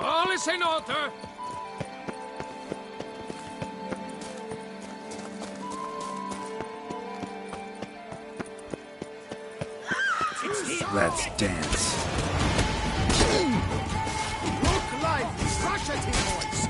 All is in order. Let's dance. Look like crochet boys.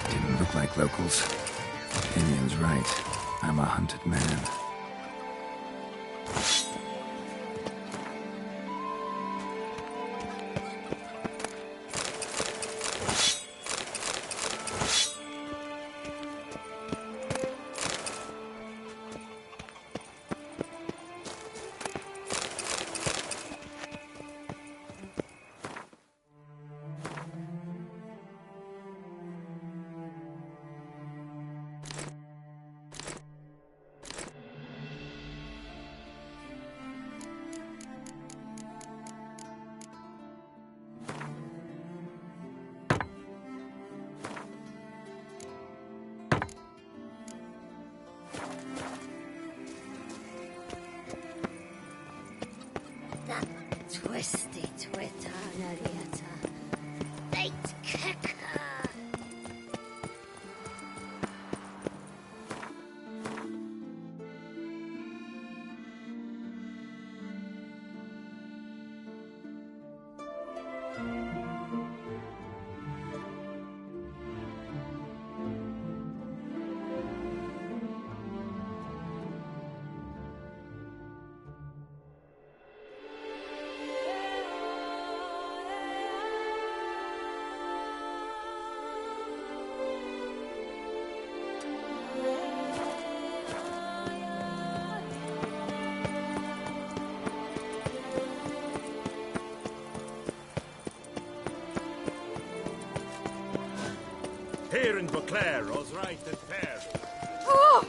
Didn't look like locals. Indian's right. I'm a hunted man. Twisty Twitter, Narieta. Late kicker. Here in Beauclair, all's right and fair. Oh!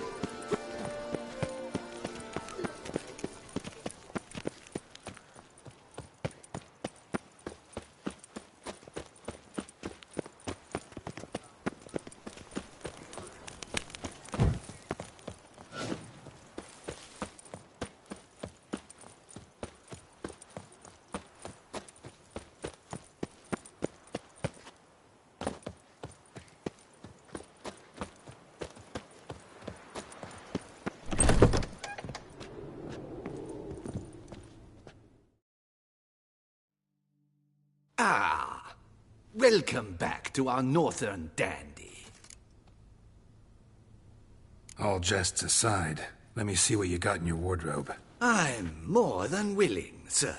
Ah, welcome back to our northern dandy. All jests aside, let me see what you got in your wardrobe. I'm more than willing, sir.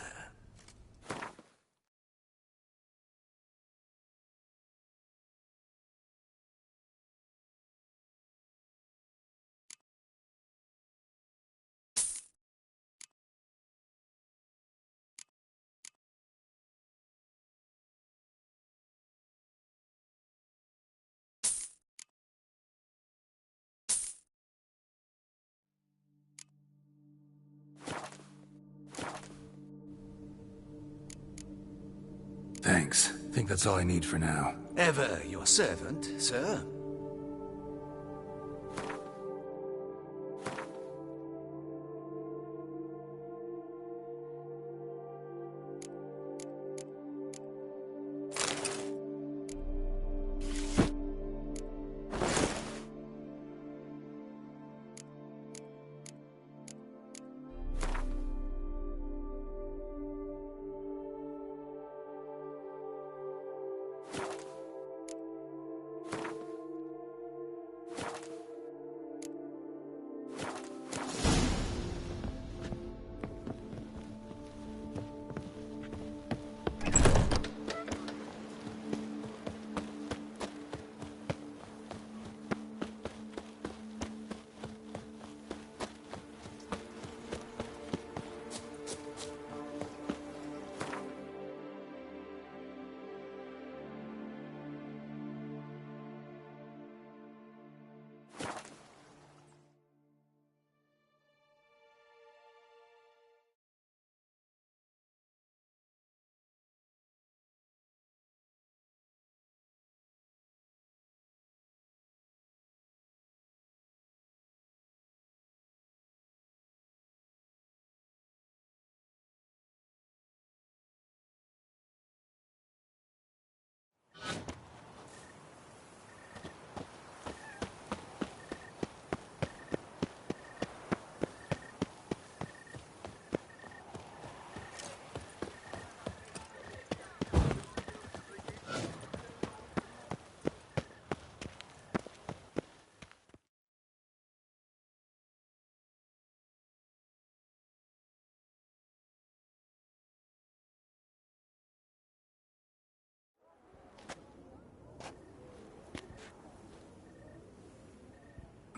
Thanks. Think that's all I need for now. Ever your servant, sir.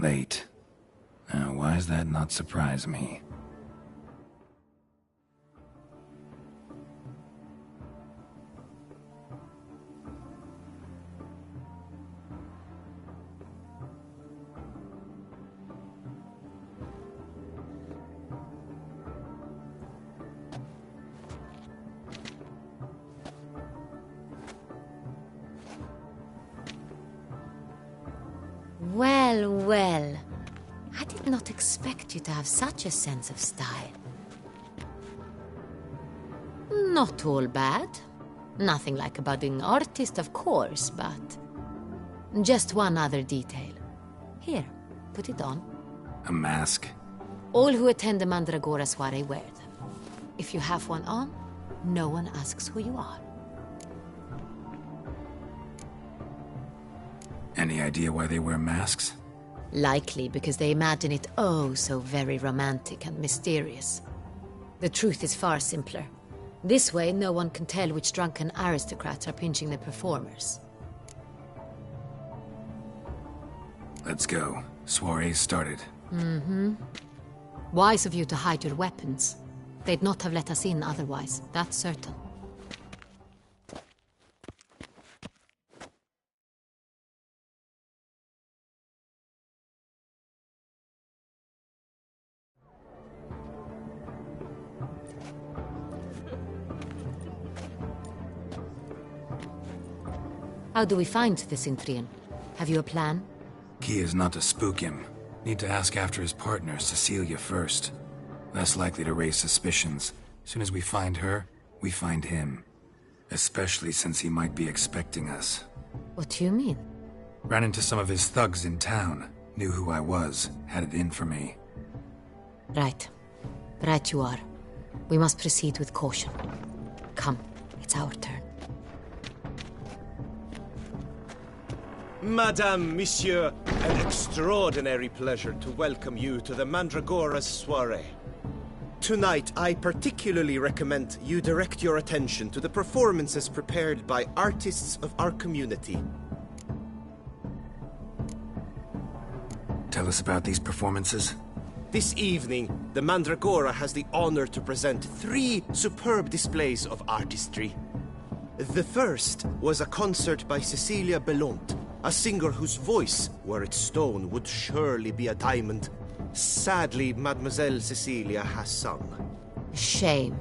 Late. Now, why does that not surprise me? Well, well. I did not expect you to have such a sense of style. Not all bad. Nothing like a budding artist, of course, but... just one other detail. Here, put it on. A mask? All who attend the Mandragora soiree wear them. If you have one on, no one asks who you are. Any idea why they wear masks? Likely because they imagine it oh so very romantic and mysterious. The truth is far simpler. This way, no one can tell which drunken aristocrats are pinching the performers. Let's go. Soiree's started. Wise of you to hide your weapons. They'd not have let us in otherwise, that's certain. How do we find the Cintrian? Have you a plan? Key is not to spook him. Need to ask after his partner, Cecilia, first. Less likely to raise suspicions. Soon as we find her, we find him. Especially since he might be expecting us. What do you mean? Ran into some of his thugs in town. Knew who I was. Had it in for me. Right. Right you are. We must proceed with caution. Come, it's our turn. Madame, Monsieur, an extraordinary pleasure to welcome you to the Mandragora's soiree. Tonight, I particularly recommend you direct your attention to the performances prepared by artists of our community. Tell us about these performances. This evening, the Mandragora has the honor to present 3 superb displays of artistry. The first was a concert by Cecilia Belont, a singer whose voice, were it stone, would surely be a diamond. Sadly, Mademoiselle Cecilia has sung. Shame.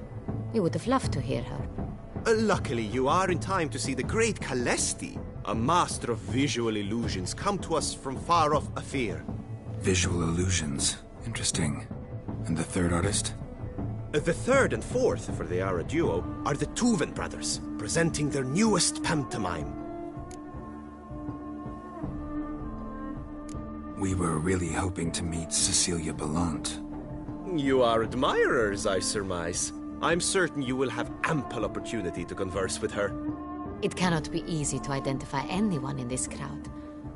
We would have loved to hear her. Luckily, you are in time to see the great Calesti, a master of visual illusions, come to us from far off Afir. Visual illusions. Interesting. And the third artist? The third and fourth, for they are a duo, are the Tuven brothers, presenting their newest pantomime. We were really hoping to meet Cecilia Bellant. You are admirers, I surmise. I'm certain you will have ample opportunity to converse with her. It cannot be easy to identify anyone in this crowd.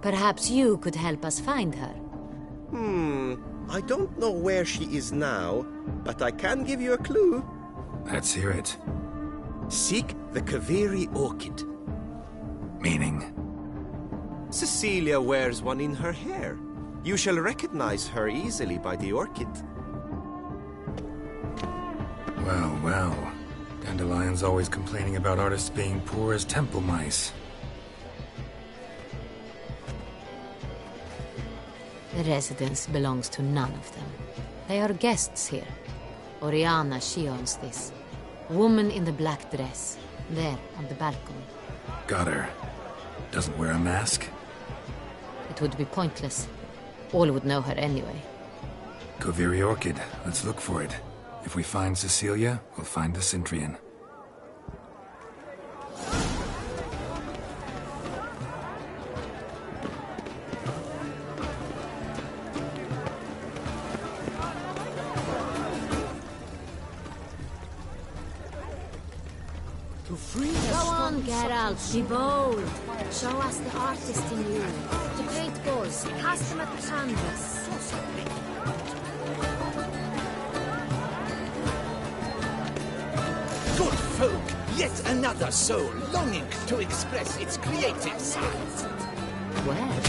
Perhaps you could help us find her. I don't know where she is now, but I can give you a clue. Let's hear it. Seek the Kaveri orchid. Meaning? Cecilia wears one in her hair. You shall recognize her easily by the orchid. Well, well. Dandelion's always complaining about artists being poor as temple mice. The residence belongs to none of them. They are guests here. Oriana, she owns this. Woman in the black dress. There, on the balcony. Got her. Doesn't wear a mask? It would be pointless. All would know her anyway. Kaveri Orchid. Let's look for it. If we find Cecilia, we'll find the Cintrian. Go on, Geralt, be bold. Show us the artist in you. The great goals, cast them at the canvas. Good folk, yet another soul longing to express its creative side. Well,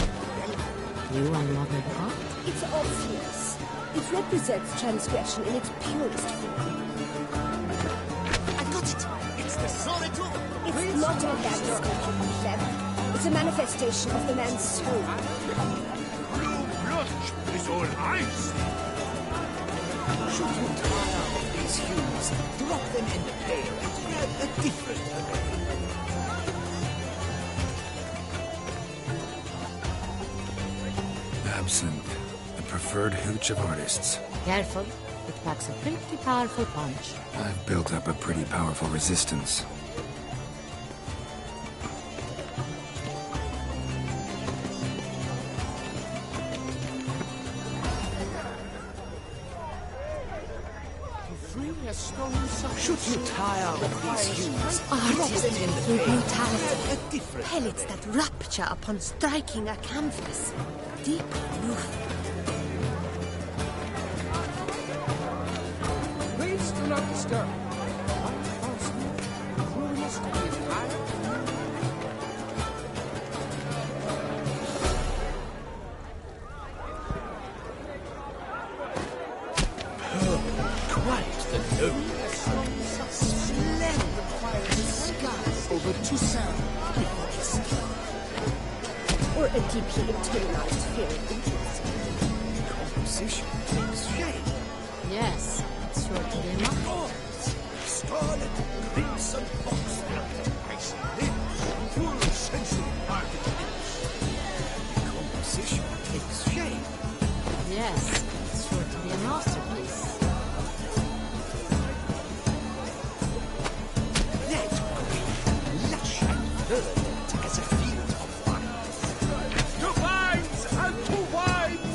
view on modern art? It's obvious. It represents transgression in its purest form. I got it! It's the Soritu! It's not a landscape, clever. It's a manifestation of the man's soul. Blue blood is all ice. Should you tire of these hues, drop them in the pail and grab a different array. Absinthe, the preferred hooch of artists. Careful, it packs a pretty powerful punch. I've built up a pretty powerful resistance. Should you tire of these hues, drop them in the Through pail and brutality. grab a different Pellets array. that rupture upon striking a canvas. Deep roof. Please do not disturb. Coolness to be tired. Quite the note. Splendid fire in the skies over Toussaint before his skin. Or a deeply internalized fear of intimacy. Composition takes shape. Yes, it's sure to be enough. Arms, scarlet, crimson box, icy lips, full sensory articulation. Composition takes shape. Yes, it's sure to be a masterpiece. Let green, lush and verdant as a field of vines. To vines and to wine.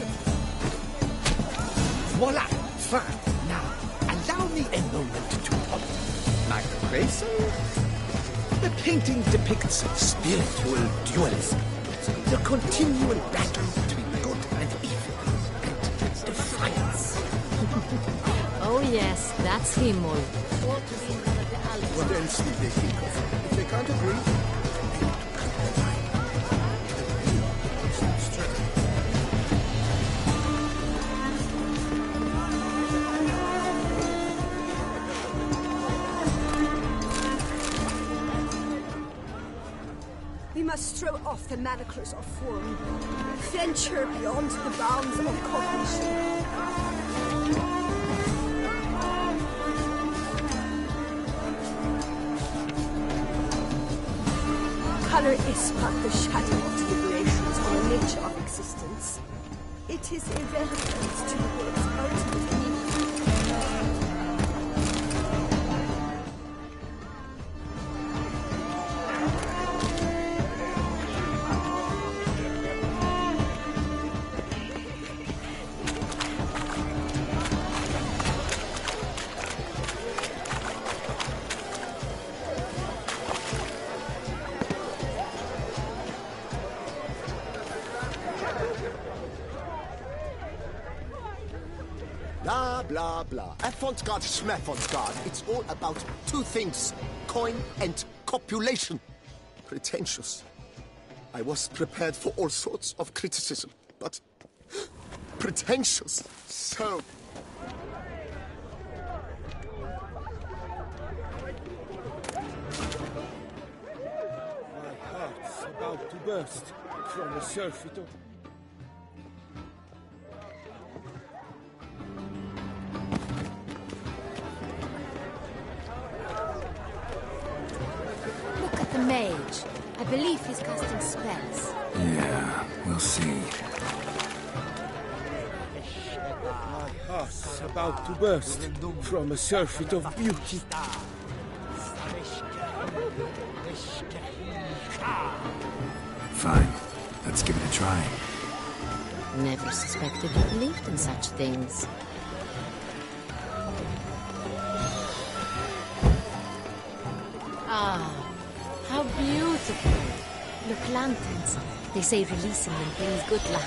Voila! Fine. Now, allow me a moment to ponder. My appraisal? The painting depicts spiritual dualism, the continual battle between good and evil, and defiance. Oh yes, that's Himmel. Sure to be one of the Alps. What else did they think of? If they can't agree, We must throw off the manacles of form. Venture beyond the bounds of cognition. Color is but the shadow of deliberations on the nature of existence. It is irrelevant to the world's ultimate meaning. blah, blah, blah. Avant-garde, schmavant-garde. It's all about two things. Coin and copulation. Pretentious. I was prepared for all sorts of criticism, but pretentious. So... My heart's about to burst from the surfeit of... Look at the mage. I believe he's casting spells. Yeah, we'll see. My heart's about to burst from a surfeit of beauty. Fine. Let's give it a try. Never suspected you believed in such things. Ah, how beautiful. Look, lanterns. They say releasing them brings good luck.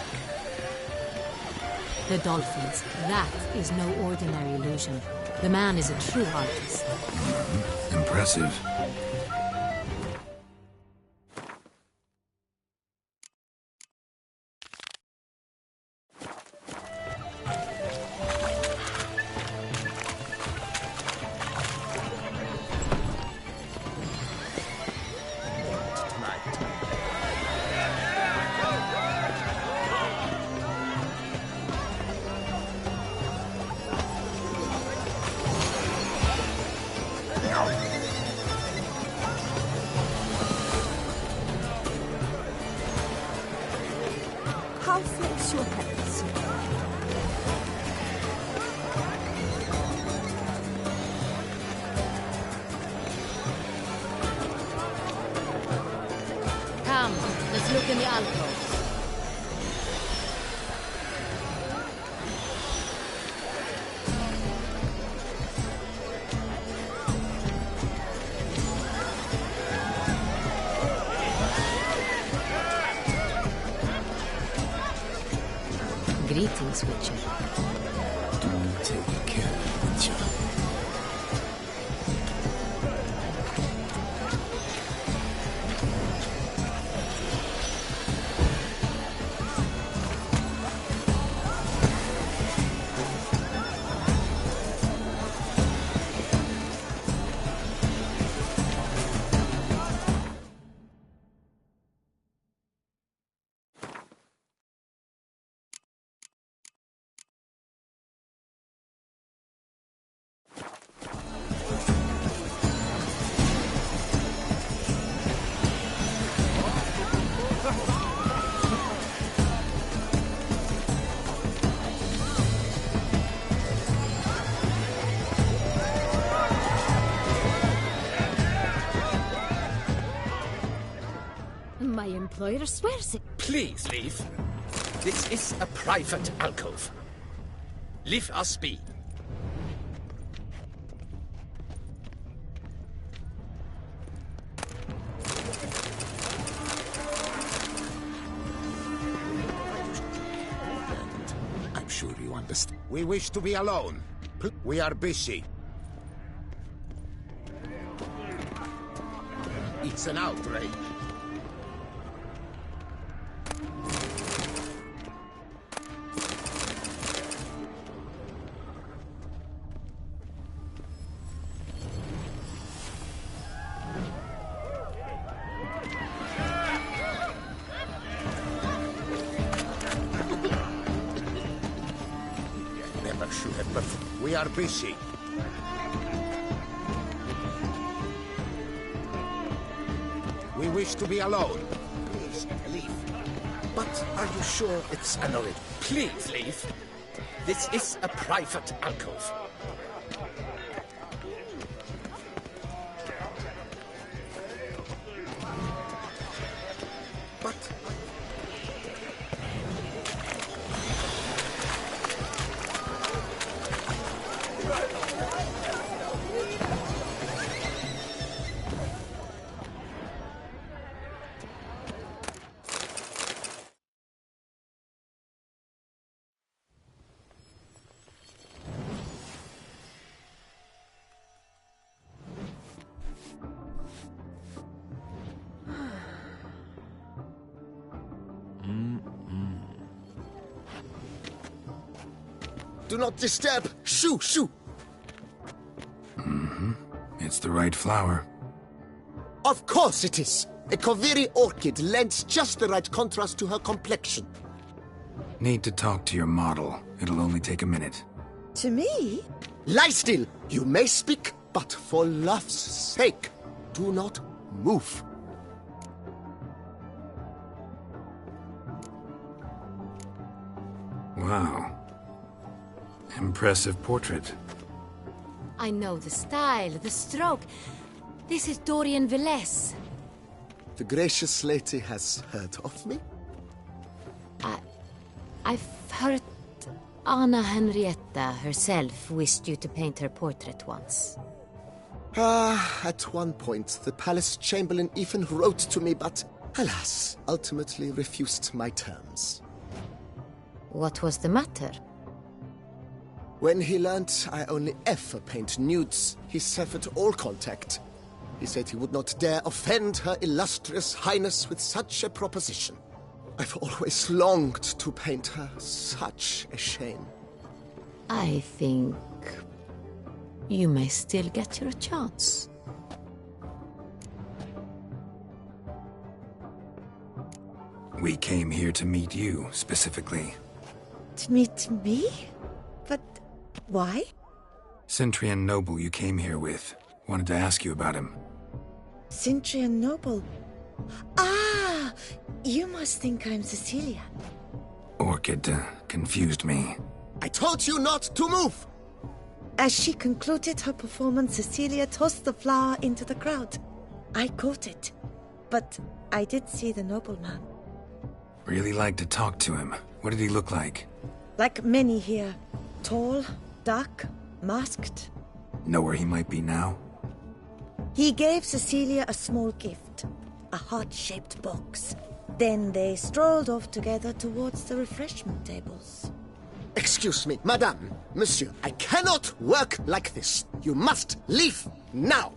The dolphins. That is no ordinary illusion. The man is a true artist. Impressive. How thanks your health, sir? Come, let's look in the alcove. Greetings, Witcher. Do take care, Witcher. My employer swears it. Please leave. This is a private alcove. Leave us be. I'm sure you understand. We wish to be alone. We are busy. It's an outrage. Never should have performed. We are busy. We wish to be alone. Please, leave. But are you sure it's annoying? Please leave. This is a private alcove. But Do not disturb. Shoo, shoo. It's the right flower. Of course it is. A Koviri orchid lends just the right contrast to her complexion. Need to talk to your model. It'll only take a minute. To me? Lie still. You may speak, but for love's sake, do not move. Wow. Impressive portrait. I know the style, the stroke. This is Dorian Velez. The gracious lady has heard of me? I've heard Anna Henrietta herself wished you to paint her portrait once. At one point, the palace chamberlain even wrote to me, but alas, ultimately refused my terms. What was the matter? When he learnt I only ever paint nudes, he severed all contact. He said he would not dare offend her illustrious highness with such a proposition. I've always longed to paint her. Such a shame. I think you may still get your chance. We came here to meet you, specifically. To meet me? But why? Centrian noble you came here with. Wanted to ask you about him. Centrian noble. Ah! You must think I'm Cecilia. orchid confused me. I told you not to move! As she concluded her performance, Cecilia tossed the flower into the crowd. I caught it, but I did see the nobleman. Really like to talk to him. What did he look like? Like many here. Tall, dark, masked. Know where he might be now? He gave Cecilia a small gift, a heart-shaped box. Then they strolled off together towards the refreshment tables. Excuse me, madame, monsieur, I cannot work like this. You must leave now.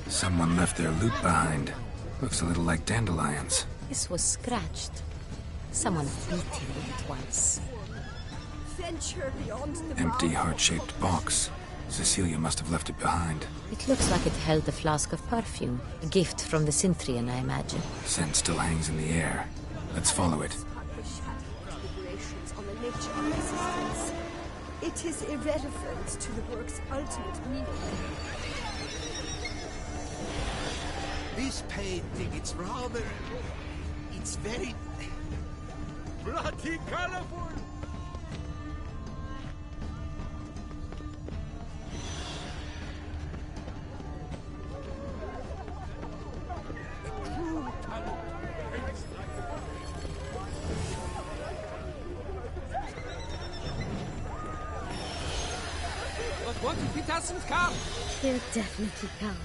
Someone left their loot behind. Looks a little like dandelions. This was scratched. Someone beat him with it once. Venture beyond the Empty heart-shaped box. Cecilia must have left it behind. It looks like it held a flask of perfume. A gift from the Synthrian, I imagine. Scent still hangs in the air. Let's follow it. deliberations on the nature of existence. It is irrelevant to the work's ultimate meaning. This painting, it's rather... It's very... bloody colorful! But what if he doesn't come? He'll definitely come.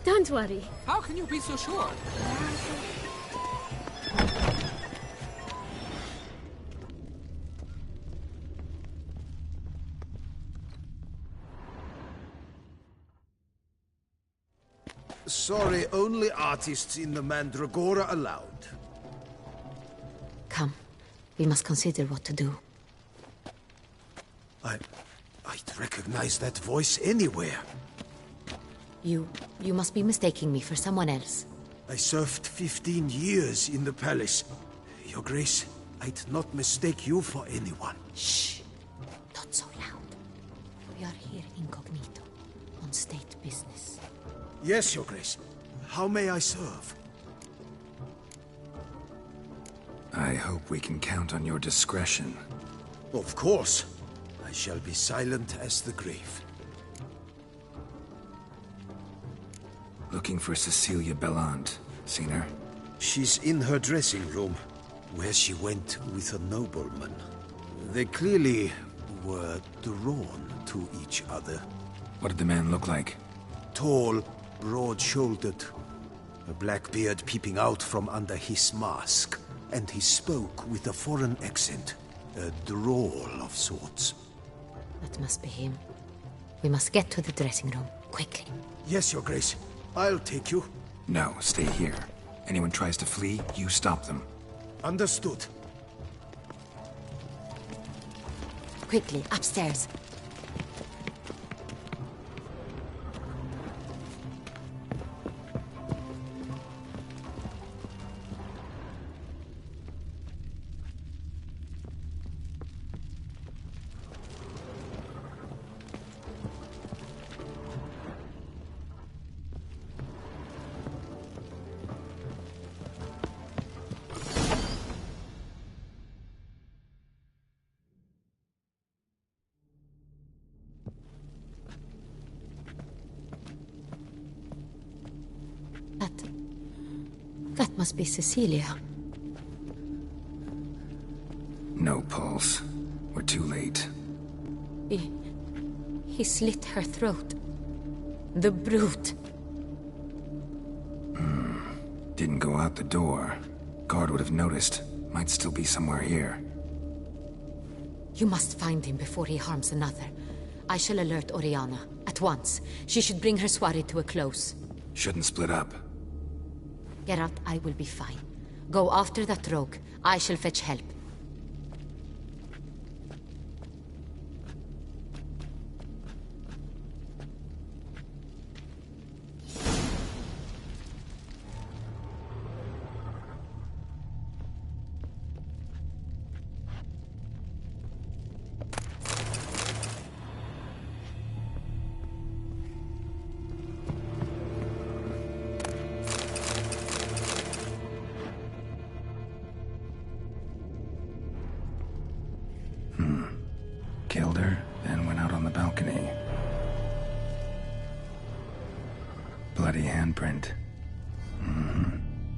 Don't worry. How can you be so sure? Sorry, only artists in the Mandragora allowed. Come. We must consider what to do. I'd recognize that voice anywhere. You must be mistaking me for someone else. I served 15 years in the palace. Your Grace, I'd not mistake you for anyone. Shh. Not so loud. We are here incognito, on state business. Yes, Your Grace. How may I serve? I hope we can count on your discretion. Of course. I shall be silent as the grave. Looking for Cecilia Bellant. Seen her? She's in her dressing room, where she went with a nobleman. They clearly were drawn to each other. What did the man look like? Tall, broad-shouldered, a black beard peeping out from under his mask, and he spoke with a foreign accent, a drawl of sorts. That must be him. We must get to the dressing room, quickly. Yes, Your Grace. I'll take you. No, stay here. Anyone tries to flee, you stop them. Understood. Quickly, upstairs. That must be Cecilia. No pulse. We're too late. He slit her throat. The brute. Didn't go out the door. Guard would have noticed. Might still be somewhere here. You must find him before he harms another. I shall alert Oriana. At once. She should bring her soirée to a close. Shouldn't split up. Geralt, I will be fine. Go after that rogue. I shall fetch help. bloody handprint.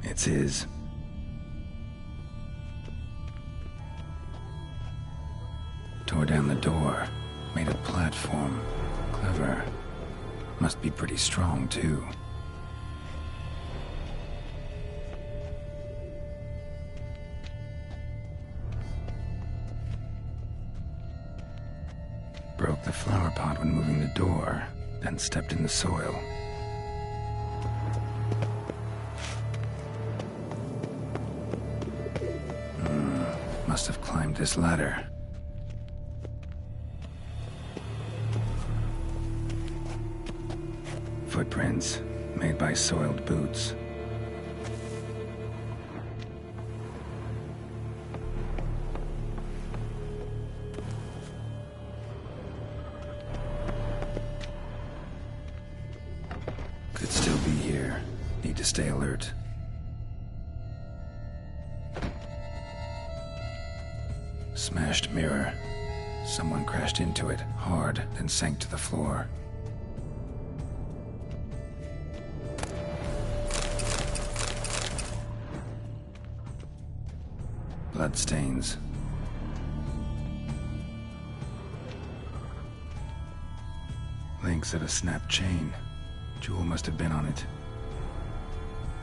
It's his. Tore down the door, made a platform. Clever. Must be pretty strong, too. Broke the flower pot when moving the door, then stepped in the soil. Must have climbed this ladder. Footprints, made by soiled boots. Could still be here. Need to stay alert. Smashed mirror. Someone crashed into it, hard, then sank to the floor. Bloodstains. Links at a snapped chain. Jewel must have been on it.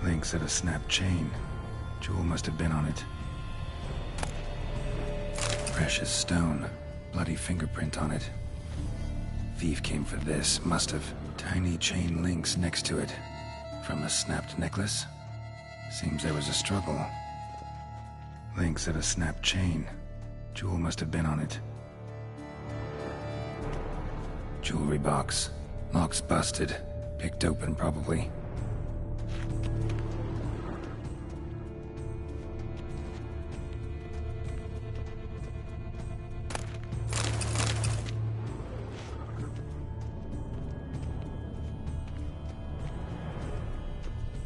Links at a snapped chain. Jewel must have been on it. Precious stone. Bloody fingerprint on it. Thief came for this, must have. Tiny chain links next to it. From a snapped necklace? Seems there was a struggle. Links at a snapped chain. Jewel must have been on it. Jewelry box. Lock's busted. Picked open, probably.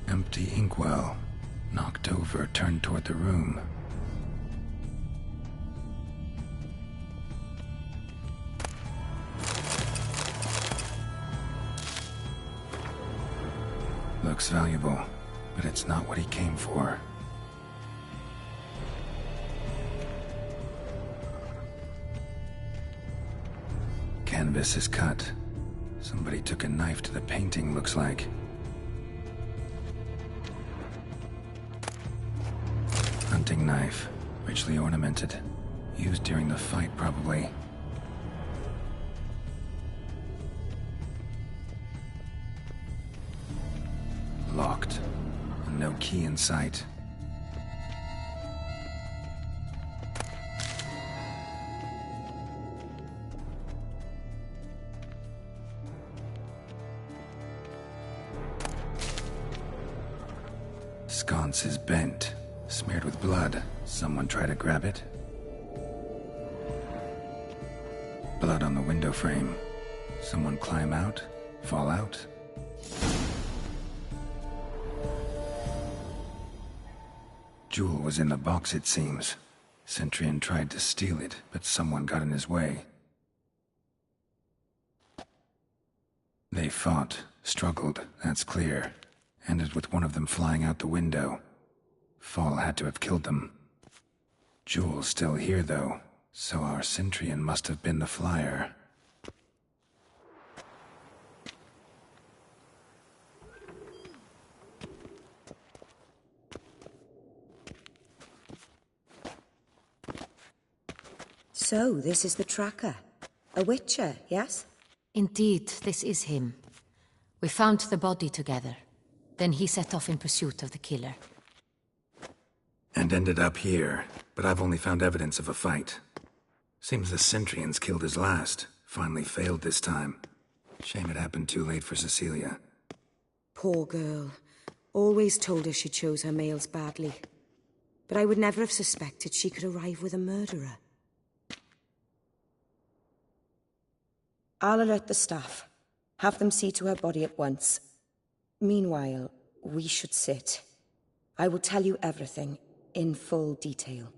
Empty inkwell. Knocked over, turned toward the room. Looks valuable, but it's not what he came for. Canvas is cut. Somebody took a knife to the painting, looks like. Hunting knife, richly ornamented. Used during the fight, probably. Locked. And no key in sight. Sconce is bent. Smeared with blood. Someone try to grab it? Blood on the window frame. Someone climb out? Fall out? Jewel was in the box, it seems. Centurion tried to steal it, but someone got in his way. They fought, struggled, that's clear. Ended with one of them flying out the window. Fall had to have killed them. Jewel's still here, though, so our Centurion must have been the flyer. So, this is the tracker. A witcher, yes? Indeed, this is him. We found the body together. Then he set off in pursuit of the killer. And ended up here, but I've only found evidence of a fight. Seems the Centurions killed his last. Finally failed this time. Shame it happened too late for Cecilia. Poor girl. Always told her she chose her males badly. But I would never have suspected she could arrive with a murderer. I'll alert the staff. Have them see to her body at once. Meanwhile, we should sit. I will tell you everything, in full detail.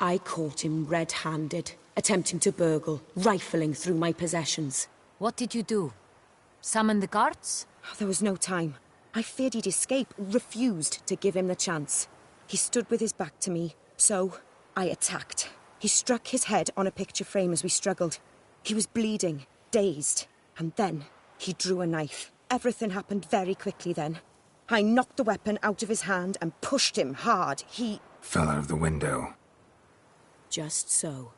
I caught him red-handed, attempting to burgle, rifling through my possessions. What did you do? Summon the guards? There was no time. I feared he'd escape, refused to give him the chance. He stood with his back to me, so I attacked. He struck his head on a picture frame as we struggled. He was bleeding, dazed, and then he drew a knife. Everything happened very quickly then. I knocked the weapon out of his hand and pushed him hard. He fell out of the window. Just so.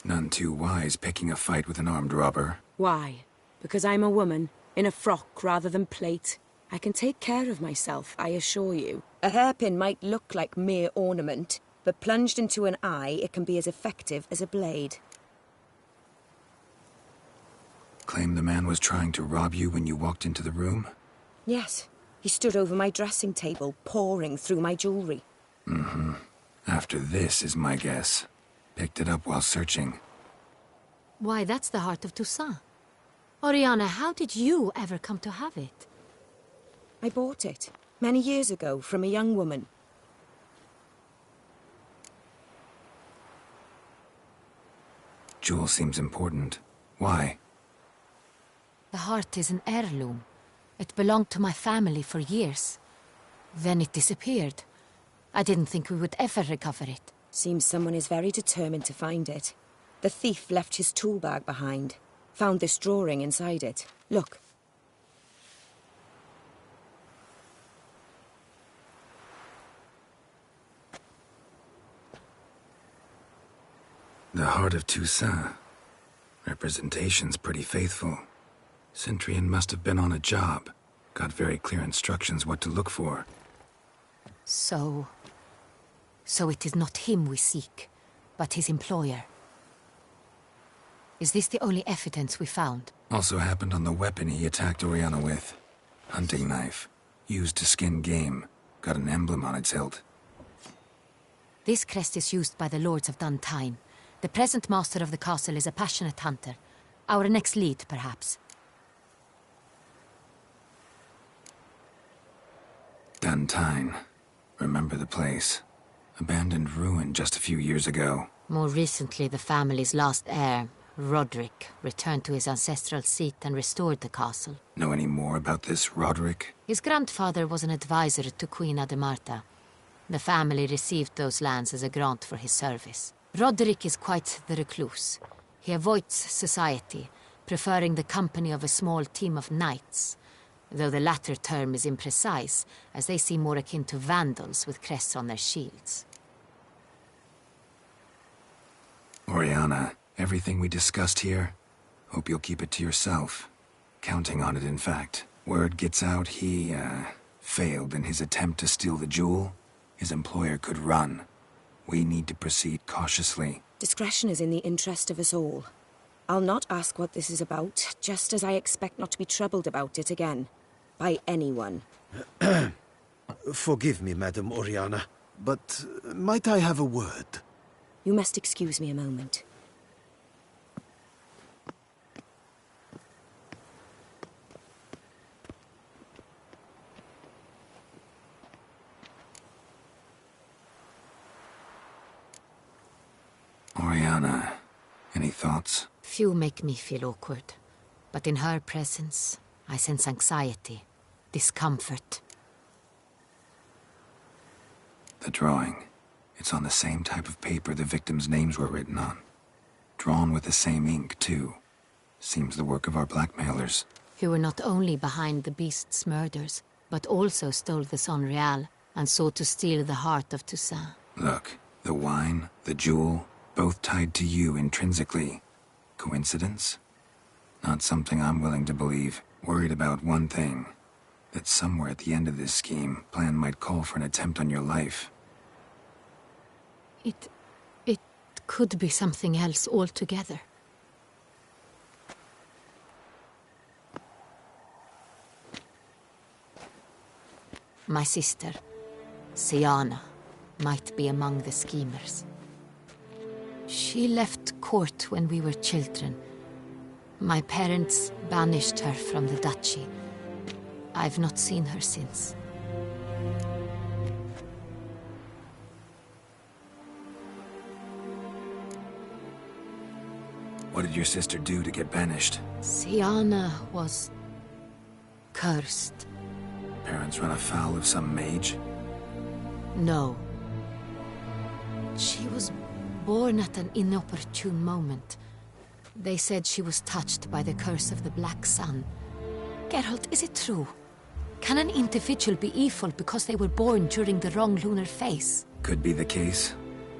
None too wise picking a fight with an armed robber. Why? Because I'm a woman, in a frock rather than plate. I can take care of myself, I assure you. A hairpin might look like mere ornament, but plunged into an eye, it can be as effective as a blade. Claim the man was trying to rob you when you walked into the room? Yes. He stood over my dressing table, pouring through my jewelry. Mm-hmm. After this is my guess. Picked it up while searching. Why, that's the heart of Toussaint. Oriana, how did you ever come to have it? I bought it, many years ago, from a young woman. Jewel seems important. Why? The heart is an heirloom. It belonged to my family for years. Then it disappeared. I didn't think we would ever recover it. Seems someone is very determined to find it. The thief left his tool bag behind. Found this drawing inside it. Look. The heart of Toussaint. Representation's pretty faithful. Centurion must have been on a job. Got very clear instructions what to look for. So it is not him we seek, but his employer. Is this the only evidence we found? Also happened on the weapon he attacked Oriana with. Hunting knife. Used to skin game. Got an emblem on its hilt. This crest is used by the Lords of Duntine. The present master of the castle is a passionate hunter. Our next lead, perhaps. Duntine. Remember the place. Abandoned ruin just a few years ago. More recently, the family's last heir, Roderick, returned to his ancestral seat and restored the castle. Know any more about this Roderick? His grandfather was an advisor to Queen Ademarta. The family received those lands as a grant for his service. Roderick is quite the recluse. He avoids society, preferring the company of a small team of knights, though the latter term is imprecise, as they seem more akin to vandals with crests on their shields. Oriana, everything we discussed here, hope you'll keep it to yourself. Counting on it, in fact. Word gets out he, failed in his attempt to steal the jewel. His employer could run. We need to proceed cautiously. Discretion is in the interest of us all. I'll not ask what this is about, just as I expect not to be troubled about it again. By anyone. Forgive me, Madam Oriana, but might I have a word? You must excuse me a moment. Oriana, any thoughts? Few make me feel awkward, but in her presence, I sense anxiety, discomfort. The drawing. It's on the same type of paper the victims' names were written on. Drawn with the same ink, too. Seems the work of our blackmailers. Who were not only behind the beast's murders, but also stole the Son Real and sought to steal the heart of Toussaint. Look, the wine, the jewel, both tied to you intrinsically. Coincidence? Not something I'm willing to believe. Worried about one thing. That somewhere at the end of this scheme, plan might call for an attempt on your life. It could be something else altogether. My sister, Siana, might be among the schemers. She left court when we were children. My parents banished her from the duchy. I've not seen her since. What did your sister do to get banished? Siana was... cursed. Parents run afoul of some mage? No. She was born at an inopportune moment. They said she was touched by the curse of the Black Sun. Geralt, is it true? Can an individual be evil because they were born during the wrong lunar phase? Could be the case.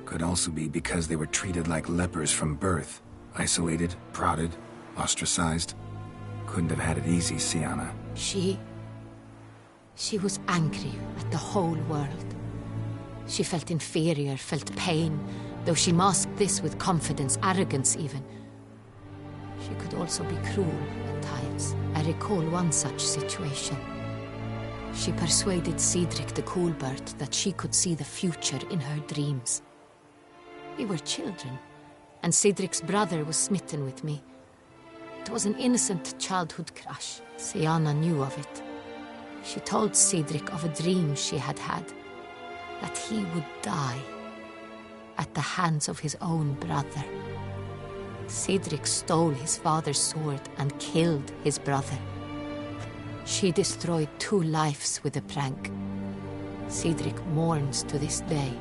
Could also be because they were treated like lepers from birth. Isolated, prodded, ostracized. Couldn't have had it easy, Siana. She was angry at the whole world. She felt inferior, felt pain, though she masked this with confidence, arrogance even. She could also be cruel at times. I recall one such situation. She persuaded Cedric the Coolbird that she could see the future in her dreams. We were children, and Cedric's brother was smitten with me. It was an innocent childhood crush. Siana knew of it. She told Cedric of a dream she had had, that he would die at the hands of his own brother. Cedric stole his father's sword and killed his brother. She destroyed 2 lives with a prank. Cedric mourns to this day.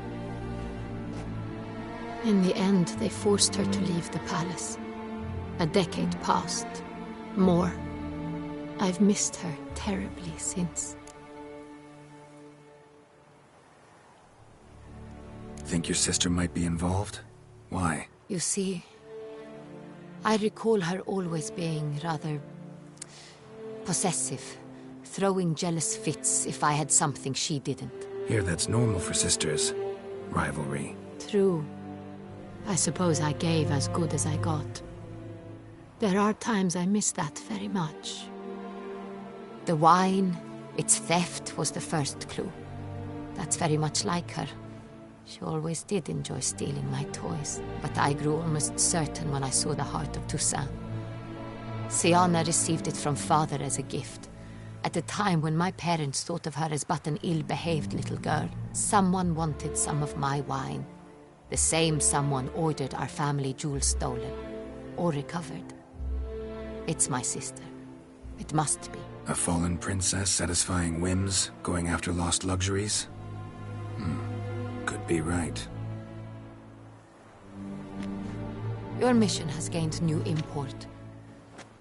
In the end, they forced her to leave the palace. A decade passed. More. I've missed her terribly since. Think your sister might be involved? Why? You see, I recall her always being rather possessive, throwing jealous fits if I had something she didn't. Here, that's normal for sisters. Rivalry. True. I suppose I gave as good as I got. There are times I miss that very much. The wine, its theft, was the first clue. That's very much like her. She always did enjoy stealing my toys, but I grew almost certain when I saw the heart of Toussaint. Siana received it from father as a gift. At a time when my parents thought of her as but an ill-behaved little girl, someone wanted some of my wine. The same someone ordered our family jewels stolen, or recovered. It's my sister. It must be. A fallen princess satisfying whims, going after lost luxuries? Could be right. Your mission has gained new import.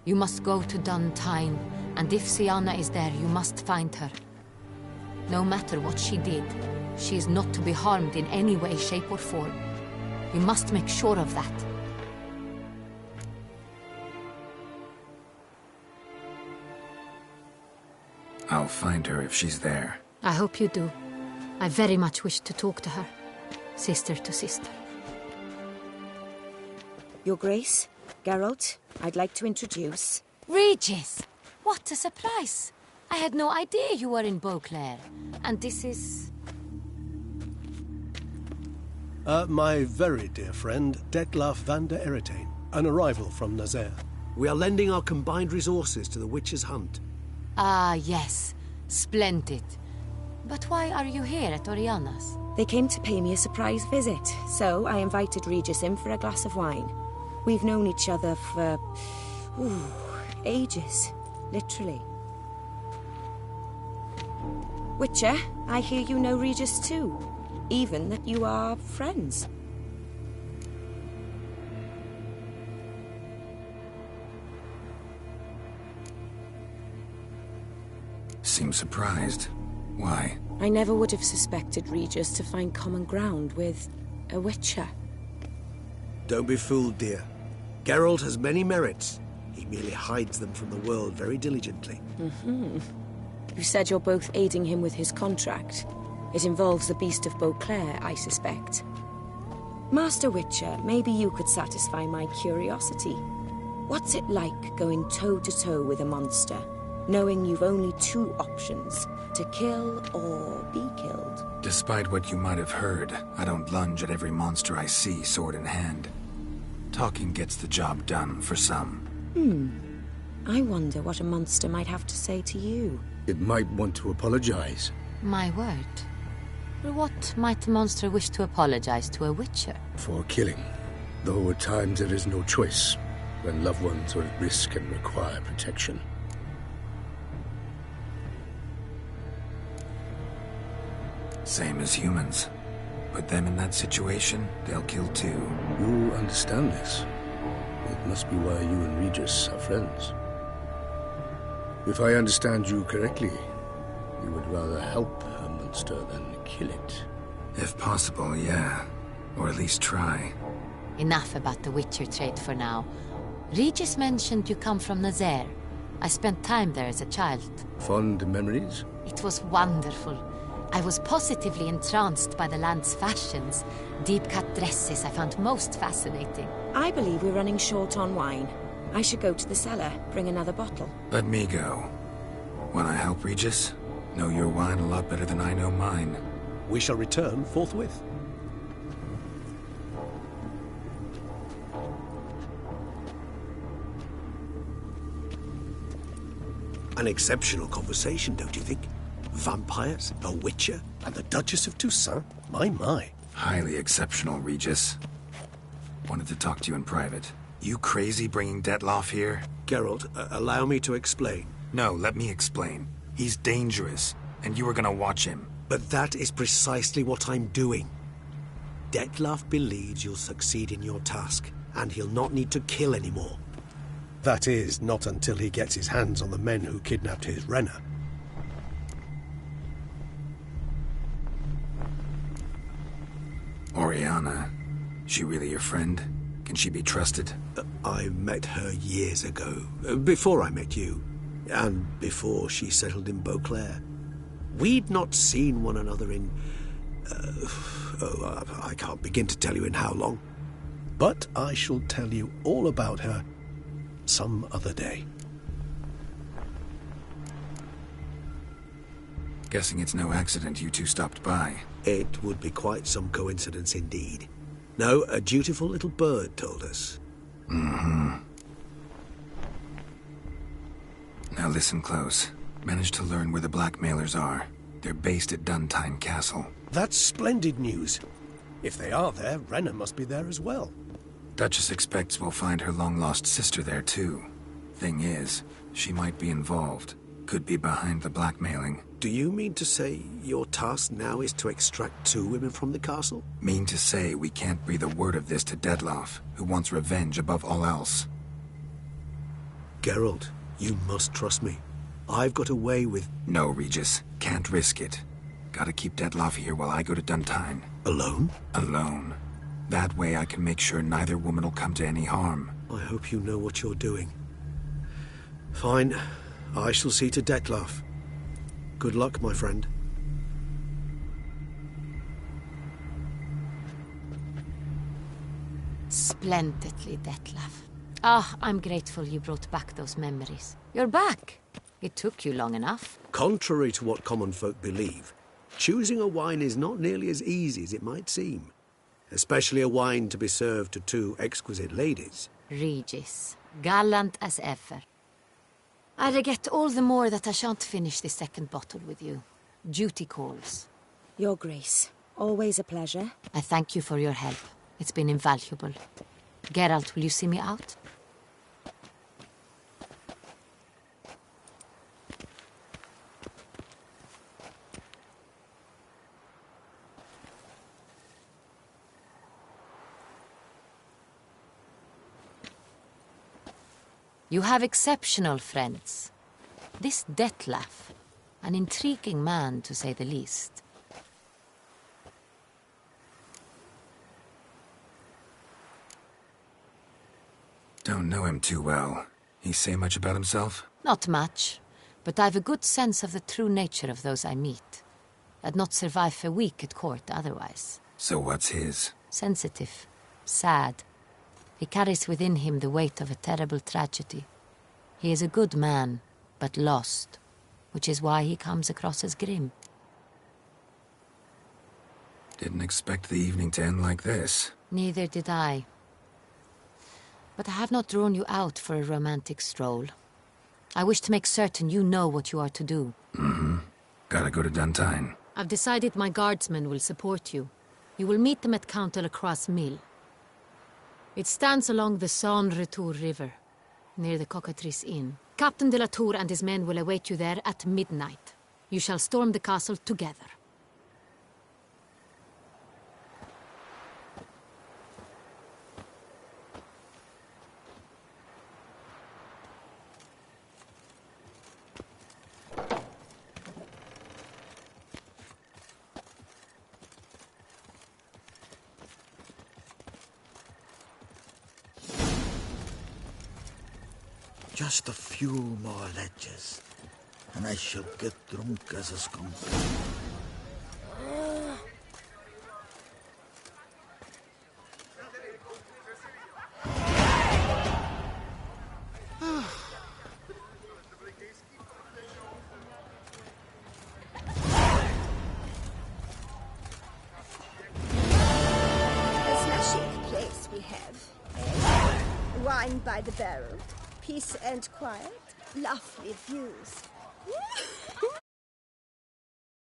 You must go to Dun Tyne, and if Siana is there, you must find her. No matter what she did, she is not to be harmed in any way, shape, or form. You must make sure of that. I'll find her if she's there. I hope you do. I very much wish to talk to her. Sister to sister. Your Grace, Geralt, I'd like to introduce... Regis! What a surprise! I had no idea you were in Beauclair. And this is... My very dear friend, Detlaf van der Eretain, an arrival from Nazaire. We are lending our combined resources to the Witch's Hunt. Ah, yes. Splendid. But why are you here at Oriana's? They came to pay me a surprise visit, so I invited Regis in for a glass of wine. We've known each other for... ages. Literally. Witcher, I hear you know Regis too. Even that you are friends. Seems surprised. Why? I never would have suspected Regis to find common ground with a Witcher. Don't be fooled, dear. Geralt has many merits. He merely hides them from the world very diligently. You said you're both aiding him with his contract. It involves the Beast of Beauclair, I suspect. Master Witcher, maybe you could satisfy my curiosity. What's it like going toe-to-toe with a monster, knowing you've only 2 options, to kill or be killed? Despite what you might have heard, I don't lunge at every monster I see, sword in hand. Talking gets the job done, for some. I wonder what a monster might have to say to you. It might want to apologize. My word. For what might a monster wish to apologize to a Witcher? For killing. Though at times there is no choice. when loved ones are at risk and require protection. Same as humans. Put them in that situation, they'll kill too. You understand this. It must be why you and Regis are friends. If I understand you correctly, you would rather help a monster than kill it. If possible, yeah. Or at least try. Enough about the Witcher trade for now. Regis mentioned you come from Nazaire. I spent time there as a child. Fond memories? It was wonderful. I was positively entranced by the land's fashions. Deep-cut dresses I found most fascinating. I believe we're running short on wine. I should go to the cellar, bring another bottle. Let me go. Wanna help, Regis? Know your wine a lot better than I know mine. We shall return forthwith. An exceptional conversation, don't you think? Vampires, a witcher, and the Duchess of Toussaint? My. Highly exceptional, Regis. Wanted to talk to you in private. You crazy bringing Detloff here? Geralt, allow me to explain. No, let me explain. He's dangerous, and you were gonna watch him. But that is precisely what I'm doing. Detloff believes you'll succeed in your task, and he'll not need to kill anymore. That is, not until he gets his hands on the men who kidnapped his Renna. Oriana, she really your friend? Can she be trusted? I met her years ago, before I met you, and before she settled in Beauclair. We'd not seen one another in... I can't begin to tell you in how long. But I shall tell you all about her some other day. Guessing it's no accident you two stopped by. It would be quite some coincidence indeed. No, a dutiful little bird told us. Mm-hmm. Now listen close. Managed to learn where the blackmailers are. They're based at Duntime Castle. That's splendid news. If they are there, Renna must be there as well. Duchess expects we'll find her long-lost sister there too. Thing is, she might be involved. Could be behind the blackmailing. Do you mean to say your task now is to extract 2 women from the castle? Mean to say we can't breathe a word of this to Detloff, who wants revenge above all else. Geralt, you must trust me. I've got away with... No, Regis. Can't risk it. Gotta keep Detloff here while I go to Duntine. Alone? Alone. That way I can make sure neither woman will come to any harm. I hope you know what you're doing. Fine. I shall see to Detloff. Good luck, my friend. Splendidly, Detlaff. I'm grateful you brought back those memories. You're back. It took you long enough. Contrary to what common folk believe, choosing a wine is not nearly as easy as it might seem. Especially a wine to be served to 2 exquisite ladies. Regis, gallant as ever. I regret all the more that I shan't finish the second bottle with you. Duty calls. Your Grace, always a pleasure. I thank you for your help. It's been invaluable. Geralt, will you see me out? You have exceptional friends. This Detlaff, an intriguing man to say the least. Don't know him too well. He say much about himself? Not much, but I've a good sense of the true nature of those I meet. I'd not survive a week at court otherwise. So what's his? Sensitive, sad. He carries within him the weight of a terrible tragedy. He is a good man, but lost, which is why he comes across as grim. Didn't expect the evening to end like this. Neither did I. But I have not drawn you out for a romantic stroll. I wish to make certain you know what you are to do. Mm-hmm. Gotta go to Duntine. I've decided my guardsmen will support you. You will meet them at Count Delacroix's mill. It stands along the Saint-Retour River, near the Cockatrice Inn. Captain de la Tour and his men will await you there at midnight. You shall storm the castle together. Just a few more ledges, and I shall get drunk as a skunk. A smashing place we have. Eh? Wine by the barrel. Peace and quiet, lovely views.